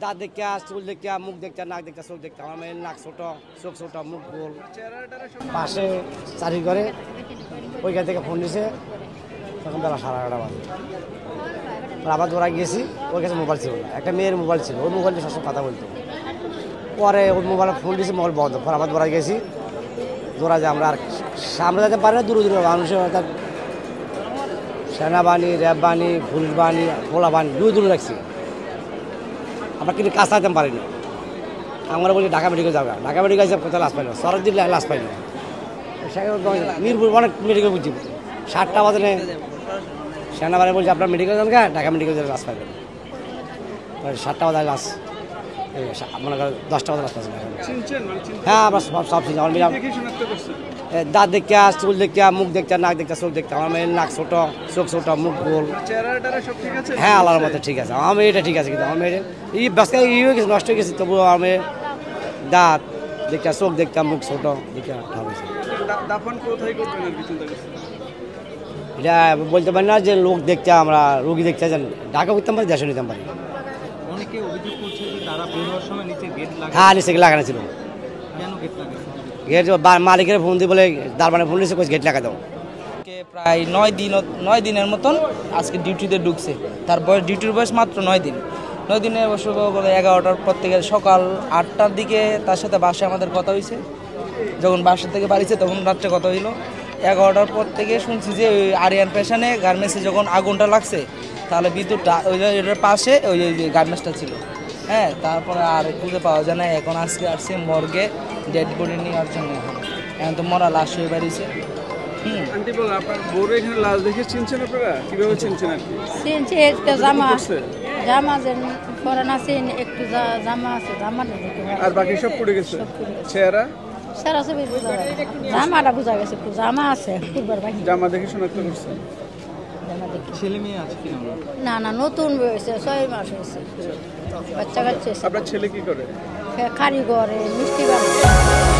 দাঁত দেখতে, চুল দেখতে, মুখ দেখতে, নাক দেখতে, চোখ দেখতে। আমার মেয়ের নাক ছোট, চোখ ছোট, মুখ গোল। পাশে চাকরি করে, ওইখান থেকে ফোন দিছে, তখন বেলা 11:30 বাজে। আবার দৌড়া গিয়েছি, ওর কাছে মোবাইল ছিল না, একটা মেয়ের মোবাইল ছিল, ওই মোবাইলটা সবসময় কথা বলতো। পরে ওই মোবাইলে ফোন দিয়েছি, মোবাইল বন্ধ। পরে আবার দৌড়া গেছি, দৌড়া যে আমরা আর সামনে যেতে পারি না, দূরে দূরে মানুষের সেনাবাহিনী, র্যাব বাহিনী, পুলিশ বাহিনী, পোলা বাহিনী দূরে দূরে রাখছি। আমরা কিন্তু কাজ থাকতে পারিনি। আমরা বলি ঢাকা মেডিকেল যাবো, ঢাকা মেডিকেল যাবো, কোথাও লাশ পাইল, সরজ দিলে লাশ পাইল। মিরপুর অনেক মেডিকেল বুঝছি, 7টা বাজে সেনাবাহিনী বলছে আপনার মেডিকেল যান গা, ঢাকা মেডিকেল যাবে, লাশ পাইবেন। 7টা বাজে লাশ, মনে করেন 10টা বাজে লাশ পাইছে। হ্যাঁ, আমরা সব চিনি। আমার দাঁত দেখতে, চুল দেখতে, মুখ দেখতে, নাক দেখতে, চোখ দেখতে। আমার মেয়ের নাক ছোট, চোখ ছোট, মুখ গোল। হ্যাঁ, আল্লাহর মতো ঠিক আছে। আমার মেয়েটা ঠিক আছে, কিন্তু আমার মেয়ের এই ব্যস্ত হয়ে গেছে, নষ্ট হয়ে গেছে। তবুও আমার মেয়ের দাঁত দেখতে, চোখ দেখতে, মুখ ছোট দেখতে হয়েছে। এটা বলতে পারি না যে লোক দেখতে, আমরা রোগী দেখতে যান, ঢাকা করতাম পারি, দেশে নিতাম পারি। হ্যাঁ, নিচে লাগানো ছিল। গেট মালিকের ফোন দিয়ে বলে দারবানে ফোন দিয়েছে, গেট লাগা দাও। প্রায় 9 দিনের মতন আজকে ডিউটিতে ঢুকছে। তার বয়স, ডিউটির বয়স মাত্র 9 দিন। 9 দিনে অবশ্য 11টার পর থেকে সকাল 8টার দিকে তার সাথে বাসায় আমাদের কথা হয়েছে। যখন বাসা থেকে বাড়িছে তখন রাত্রে কথা হইলো। 11টার পর থেকে শুনছি যে ওই আরিয়ান ফ্যাশনে গার্মেন্টসে যখন আগুনটা লাগছে, তাহলে বিদ্যুৎটা ওইটার পাশে ওই যে গার্মেন্টসটা ছিল। হ্যাঁ, তারপরে আর খুঁজে পাওয়া যায় না। এখন আজকে আসছে মর্গে ডেড বডি নেওয়ার জন্য। এখন তো মরা লাশ হয়ে বেরিয়েছে। আন্টি বলেন, আপনার বউর এখানে লাশ দেখে চিনছেন আপনারা? কিভাবে চিনছেন আর কি? চিনছি, একটা জামা যে পরান আছে, একটু জামা আছে, জামা আর বাকি সব পড়ে গেছে। চেহারা ছবি বোঝা যায়, জামাটা বোঝা গেছে, একটু জামা আছে, পূর্বার বাকি জামা দেখে শনাক্ত করছেন? ছেলে মেয়ে আছে কি না? না, নতুন হয়েছে, 6 মাস হয়েছে, বাচ্চা কাচ্চা। আপনার ছেলে কি করে? কারিগরে মিষ্টি বানায়।